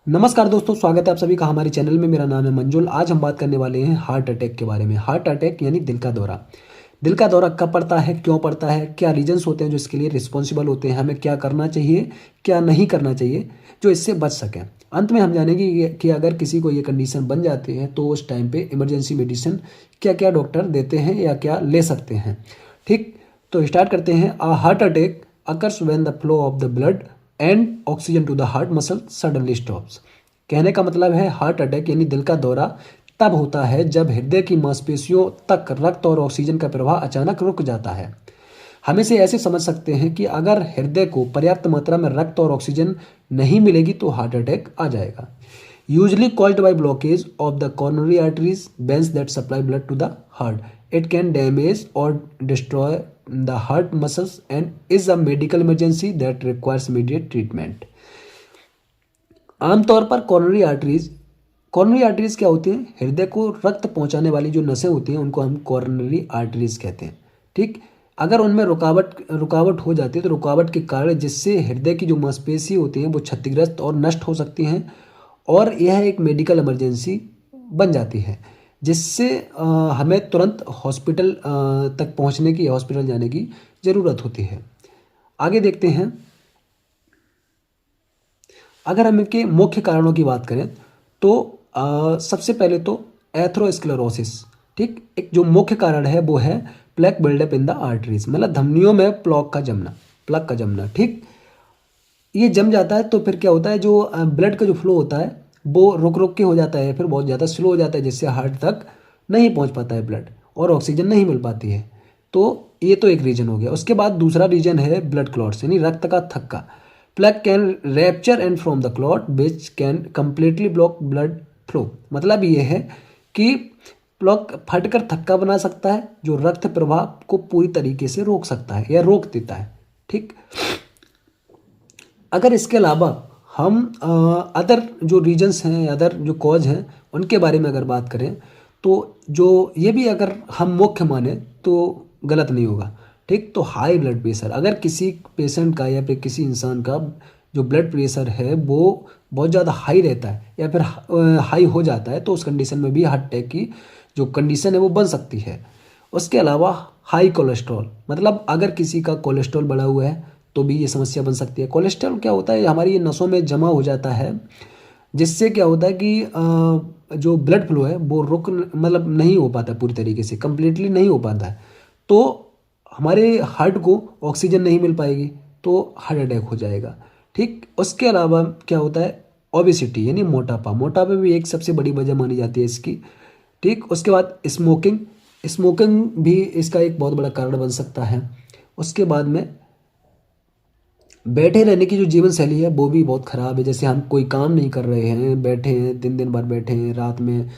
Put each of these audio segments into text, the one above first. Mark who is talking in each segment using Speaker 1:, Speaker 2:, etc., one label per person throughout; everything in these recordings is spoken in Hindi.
Speaker 1: नमस्कार दोस्तों, स्वागत है आप सभी का हमारे चैनल में। मेरा नाम है मंजुल। आज हम बात करने वाले हैं हार्ट अटैक के बारे में। हार्ट अटैक यानी दिल का दौरा। दिल का दौरा कब पड़ता है, क्यों पड़ता है, क्या रीजंस होते हैं जो इसके लिए रिस्पॉन्सिबल होते हैं, हमें क्या करना चाहिए, क्या नहीं करना चाहिए जो इससे बच सकें। अंत में हम जानेंगे कि अगर किसी को ये कंडीशन बन जाती है तो उस टाइम पे इमरजेंसी मेडिसिन क्या क्या डॉक्टर देते हैं या क्या ले सकते हैं। ठीक, तो स्टार्ट करते हैं। Heart attack occurs when the flow of the blood and oxygen to the heart muscle suddenly stops. कहने का मतलब है हार्ट अटैक यानी दिल का दौरा तब होता है जब हृदय की मांसपेशियों तक रक्त और ऑक्सीजन का प्रवाह अचानक रुक जाता है। हम इसे ऐसे समझ सकते हैं कि अगर हृदय को पर्याप्त मात्रा में रक्त और ऑक्सीजन नहीं मिलेगी तो हार्ट अटैक आ जाएगा। Usually called by blockage of the coronary arteries veins that supply blood to the heart. It can damage or destroy the heart muscles and is a medical emergency that requires immediate treatment. आमतौर पर कॉर्नरी आर्टरीज क्या होती हैं? हृदय को रक्त पहुंचाने वाली जो नसें होती हैं उनको हम कॉर्नरी आर्टरीज कहते हैं। ठीक, अगर उनमें रुकावट हो जाती है तो रुकावट के कारण जिससे हृदय की जो मांसपेशी होती हैं वो क्षतिग्रस्त और नष्ट हो सकती हैं और यह एक मेडिकल इमरजेंसी बन जाती है, जिससे हमें तुरंत हॉस्पिटल तक पहुंचने की, हॉस्पिटल जाने की ज़रूरत होती है। आगे देखते हैं। अगर हम इनके मुख्य कारणों की बात करें तो सबसे पहले तो एथेरोस्क्लेरोसिस। ठीक, एक जो मुख्य कारण है वो है plaque buildup in the arteries, मतलब धमनियों में प्लग का जमना। ठीक, ये जम जाता है तो फिर क्या होता है, जो ब्लड का जो फ्लो होता है वो रुक रुक के हो जाता है, फिर बहुत ज़्यादा स्लो हो जाता है, जिससे हार्ट तक नहीं पहुंच पाता है ब्लड और ऑक्सीजन नहीं मिल पाती है। तो ये तो एक रीजन हो गया। उसके बाद दूसरा रीजन है ब्लड क्लॉट्स यानी रक्त का थक्का। Plug can rapture and from the clot which can completely block blood flow. मतलब ये है कि प्लग फटकर थक्का बना सकता है जो रक्त प्रवाह को पूरी तरीके से रोक सकता है या रोक देता है। ठीक, अगर इसके अलावा हम अदर जो रीजन्स हैं, अदर जो कॉज हैं उनके बारे में अगर बात करें तो जो ये भी अगर हम मुख्य माने तो गलत नहीं होगा। ठीक, तो हाई ब्लड प्रेशर, अगर किसी पेशेंट का या फिर किसी इंसान का जो ब्लड प्रेशर है वो बहुत ज़्यादा हाई रहता है या फिर हाई हो जाता है तो उस कंडीशन में भी हार्ट अटैक की जो कंडीशन है वो बन सकती है। उसके अलावा हाई कोलेस्ट्रॉल, मतलब अगर किसी का कोलेस्ट्रॉल बढ़ा हुआ है तो भी ये समस्या बन सकती है। कोलेस्ट्रॉल क्या होता है, हमारी ये नसों में जमा हो जाता है, जिससे क्या होता है कि जो ब्लड फ्लो है वो रुक मतलब नहीं हो पाता पूरी तरीके से, कंप्लीटली नहीं हो पाता है, तो हमारे हार्ट को ऑक्सीजन नहीं मिल पाएगी तो हार्ट अटैक हो जाएगा। ठीक, उसके अलावा क्या होता है, ओबेसिटी यानी मोटापा भी एक सबसे बड़ी वजह मानी जाती है इसकी। ठीक, उसके बाद स्मोकिंग भी इसका एक बहुत बड़ा कारण बन सकता है। उसके बाद में बैठे रहने की जो जीवन शैली है वो भी बहुत ख़राब है। जैसे हम कोई काम नहीं कर रहे हैं, बैठे हैं, दिन भर बैठे हैं, रात में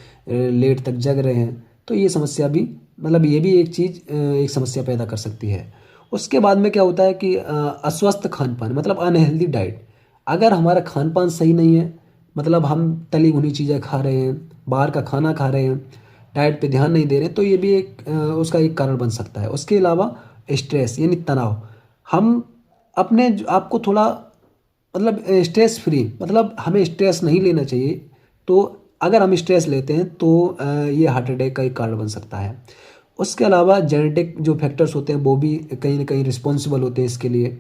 Speaker 1: लेट तक जग रहे हैं, तो ये समस्या भी, मतलब ये भी एक चीज़ एक समस्या पैदा कर सकती है। उसके बाद में क्या होता है कि अस्वस्थ खान पान, मतलब अनहेल्दी डाइट। अगर हमारा खान पान सही नहीं है, मतलब हम तली भुनी चीज़ें खा रहे हैं, बाहर का खाना खा रहे हैं, डाइट पे ध्यान नहीं दे रहे हैं, तो ये भी एक उसका एक कारण बन सकता है। उसके अलावा स्ट्रेस यानी तनाव, हम अपने आपको थोड़ा मतलब स्ट्रेस फ्री, मतलब हमें स्ट्रेस नहीं लेना चाहिए, तो अगर हम स्ट्रेस लेते हैं तो ये हार्ट अटैक का एक कारण बन सकता है। उसके अलावा जेनेटिक जो फैक्टर्स होते हैं वो भी कहीं ना कहीं रिस्पॉन्सिबल होते हैं इसके लिए।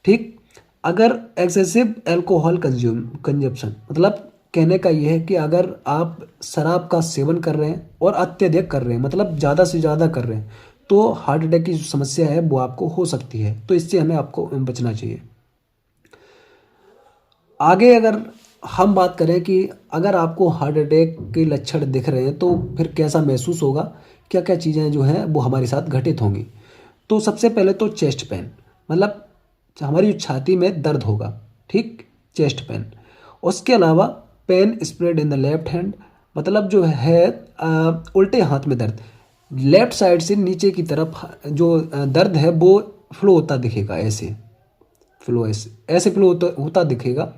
Speaker 1: ठीक, अगर एक्सेसिव अल्कोहल कंजप्शन, मतलब कहने का ये है कि अगर आप शराब का सेवन कर रहे हैं और अत्यधिक कर रहे हैं, मतलब ज़्यादा से ज़्यादा कर रहे हैं, तो हार्ट अटैक की जो समस्या है वो आपको हो सकती है, तो इससे हमें आपको बचना चाहिए। आगे अगर हम बात करें कि अगर आपको हार्ट अटैक के लक्षण दिख रहे हैं तो फिर कैसा महसूस होगा, क्या क्या चीज़ें जो हैं वो हमारे साथ घटित होंगी। तो सबसे पहले तो चेस्ट पेन, मतलब हमारी जो छाती में दर्द होगा। ठीक, चेस्ट पेन। उसके अलावा pain spread in the left hand, मतलब जो है उल्टे हाथ में दर्द, लेफ्ट साइड से नीचे की तरफ जो दर्द है वो फ्लो होता दिखेगा, ऐसे फ्लो होता दिखेगा।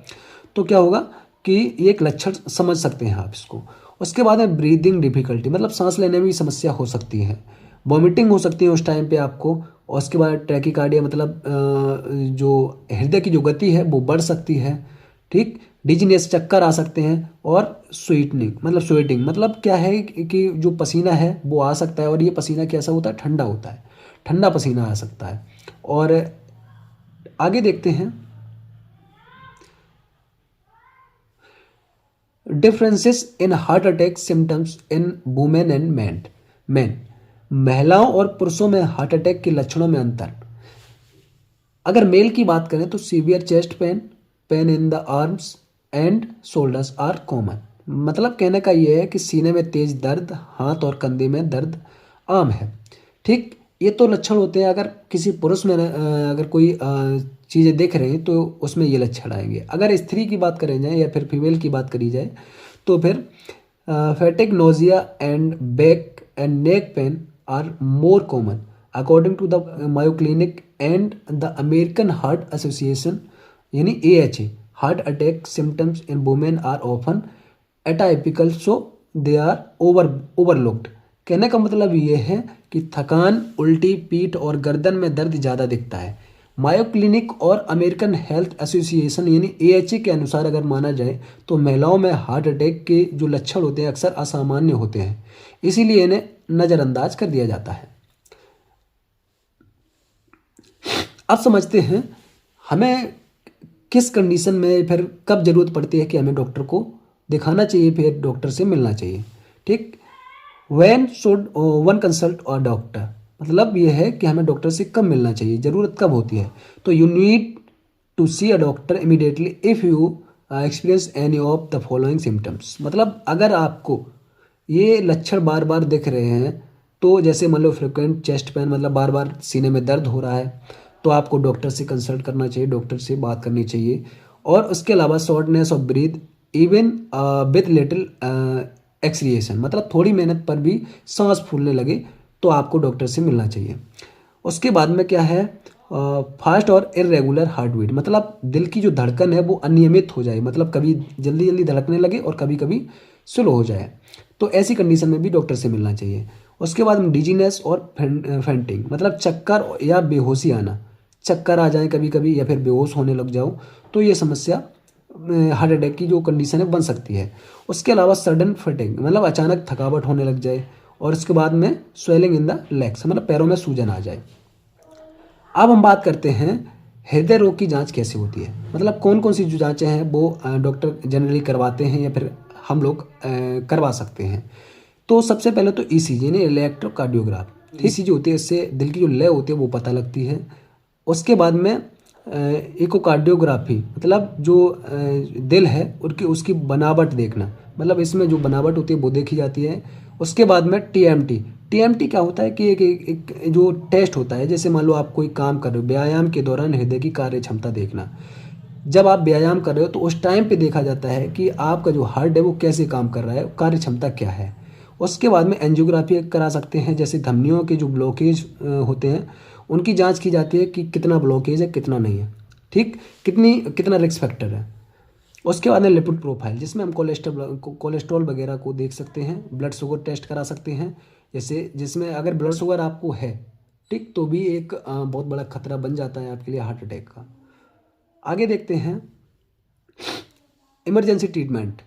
Speaker 1: तो क्या होगा कि ये एक लक्षण समझ सकते हैं आप इसको। उसके बाद है ब्रीदिंग डिफिकल्टी, मतलब सांस लेने में भी समस्या हो सकती है। वॉमिटिंग हो सकती है उस टाइम पे आपको, और उसके बाद ट्रैकीकार्डिया मतलब जो हृदय की जो गति है वो बढ़ सकती है। ठीक, डिजीनेस चक्कर आ सकते हैं, और स्वेटिंग मतलब क्या है कि जो पसीना है वो आ सकता है, और ये पसीना कैसा होता है, ठंडा होता है, ठंडा पसीना आ सकता है। और आगे देखते हैं differences in heart attack symptoms in women and man. महिलाओं और पुरुषों में हार्ट अटैक के लक्षणों में अंतर। अगर मेल की बात करें तो severe chest pain, pain in the arms and shoulders are common. मतलब कहने का ये है कि सीने में तेज दर्द, हाथ और कंधे में दर्द आम है। ठीक, ये तो लक्षण होते हैं। अगर किसी पुरुष में अगर कोई चीज़ें देख रहे हैं तो उसमें ये लक्षण आएंगे। अगर स्त्री की बात करें जाए या फिर फीमेल की बात करी जाए तो फिर fatigue, nausea and back and neck pain are more common according to the Mayo Clinic and the American Heart Association यानी AHA। Heart attack symptoms in women are often atypical so they are overlooked. कहने का मतलब ये है कि थकान, उल्टी, पीठ और गर्दन में दर्द ज़्यादा दिखता है। मायो क्लिनिक और अमेरिकन हेल्थ एसोसिएशन यानी AHA के अनुसार अगर माना जाए तो महिलाओं में हार्ट अटैक के जो लक्षण होते हैं अक्सर असामान्य होते हैं, इसीलिए इन्हें नज़रअंदाज कर दिया जाता है। अब समझते हैं हमें किस कंडीशन में फिर कब ज़रूरत पड़ती है कि हमें डॉक्टर को दिखाना चाहिए, फिर डॉक्टर से मिलना चाहिए। ठीक, व्हेन शुड वन कंसल्ट और डॉक्टर, मतलब ये है कि हमें डॉक्टर से कब मिलना चाहिए, ज़रूरत कब होती है। तो you need to see a doctor immediately if you experience any of the following symptoms. मतलब अगर आपको ये लक्षण बार बार दिख रहे हैं, तो जैसे मान लो फ्रिक्वेंट चेस्ट पेन मतलब बार बार सीने में दर्द हो रहा है, तो आपको डॉक्टर से कंसल्ट करना चाहिए, डॉक्टर से बात करनी चाहिए। और उसके अलावा shortness of breath even with little exertion, मतलब थोड़ी मेहनत पर भी सांस फूलने लगे तो आपको डॉक्टर से मिलना चाहिए। उसके बाद में क्या है, फास्ट और इरेगुलर हार्ट बीट, मतलब दिल की जो धड़कन है वो अनियमित हो जाए, मतलब कभी जल्दी जल्दी धड़कने लगे और कभी कभी स्लो हो जाए, तो ऐसी कंडीशन में भी डॉक्टर से मिलना चाहिए। उसके बाद में डिजीनेस और फेंटिंग, मतलब चक्कर या बेहोशी आना, चक्कर आ जाए कभी कभी या फिर बेहोश होने लग जाओ, तो ये समस्या हार्ट अटैक की जो कंडीशन है बन सकती है। उसके अलावा सडन फटिग, मतलब अचानक थकावट होने लग जाए, और इसके बाद में स्वेलिंग इन द लेग्स, मतलब पैरों में सूजन आ जाए। अब हम बात करते हैं हृदय रोग की जांच कैसे होती है, मतलब कौन कौन सी जो जांचें हैं वो डॉक्टर जनरली करवाते हैं या फिर हम लोग करवा सकते हैं। तो सबसे पहले तो ECG यानी इलेक्ट्रोकार्डियोग्राफ, ECG होती है, इससे दिल की जो लय होती है वो पता लगती है। उसके बाद में इकोकार्डियोग्राफी, मतलब जो दिल है उसकी बनावट देखना, मतलब इसमें जो बनावट होती है वो देखी जाती है। उसके बाद में TMT क्या होता है कि एक जो टेस्ट होता है, जैसे मान लो आप कोई काम कर रहे हो, व्यायाम के दौरान हृदय की कार्य क्षमता देखना। जब आप व्यायाम कर रहे हो तो उस टाइम पे देखा जाता है कि आपका जो हार्ट है वो कैसे काम कर रहा है, कार्य क्षमता क्या है। उसके बाद में एंजियोग्राफी करा सकते हैं, जैसे धमनियों के जो ब्लॉकेज होते हैं उनकी जांच की जाती है कि कितना ब्लॉकेज है कितना नहीं है, ठीक, कितना रिस्क फैक्टर है। उसके बाद में लिपिड प्रोफाइल, जिसमें हम कोलेस्ट्रॉल वगैरह को देख सकते हैं, ब्लड शुगर टेस्ट करा सकते हैं, जैसे जिसमें अगर ब्लड शुगर आपको है, ठीक, तो भी एक बहुत बड़ा खतरा बन जाता है आपके लिए हार्ट अटैक का। आगे देखते हैं इमरजेंसी ट्रीटमेंट।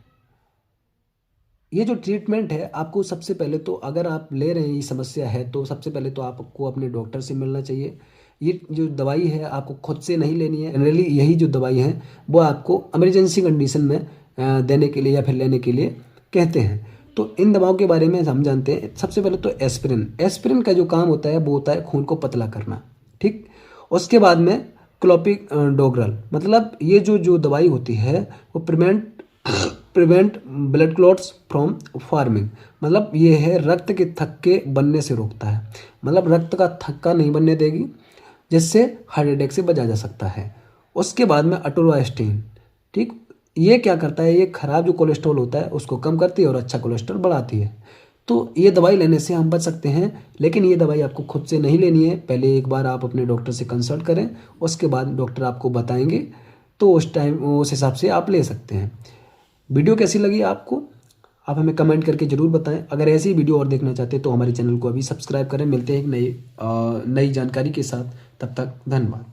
Speaker 1: ये जो ट्रीटमेंट है आपको सबसे पहले तो अगर आप ले रहे हैं ये समस्या है तो सबसे पहले तो आपको अपने डॉक्टर से मिलना चाहिए। ये जो दवाई है आपको खुद से नहीं लेनी है, जनरली यही जो दवाई है वो आपको इमरजेंसी कंडीशन में देने के लिए या फिर लेने के लिए कहते हैं। तो इन दवाओं के बारे में हम जानते हैं। सबसे पहले तो एस्पिरिन का जो काम होता है वो होता है खून को पतला करना, ठीक। उसके बाद में क्लोपिडोग्रल, मतलब ये जो दवाई होती है वो prevent blood clots from forming, मतलब ये है रक्त के थक्के बनने से रोकता है, मतलब रक्त का थक्का नहीं बनने देगी, जिससे हार्ट अटैक से बचा जा सकता है। उसके बाद में अटोरास्टीन, ठीक, ये क्या करता है, ये खराब जो कोलेस्ट्रॉल होता है उसको कम करती है और अच्छा कोलेस्ट्रॉल बढ़ाती है। तो ये दवाई लेने से हम बच सकते हैं, लेकिन ये दवाई आपको खुद से नहीं लेनी है, पहले एक बार आप अपने डॉक्टर से कंसल्ट करें, उसके बाद डॉक्टर आपको बताएंगे, तो उस हिसाब से आप ले सकते हैं। वीडियो कैसी लगी आपको? आप हमें कमेंट करके ज़रूर बताएं। अगर ऐसी वीडियो और देखना चाहते हैं तो हमारे चैनल को अभी सब्सक्राइब करें। मिलते हैं एक नई जानकारी के साथ, तब तक धन्यवाद।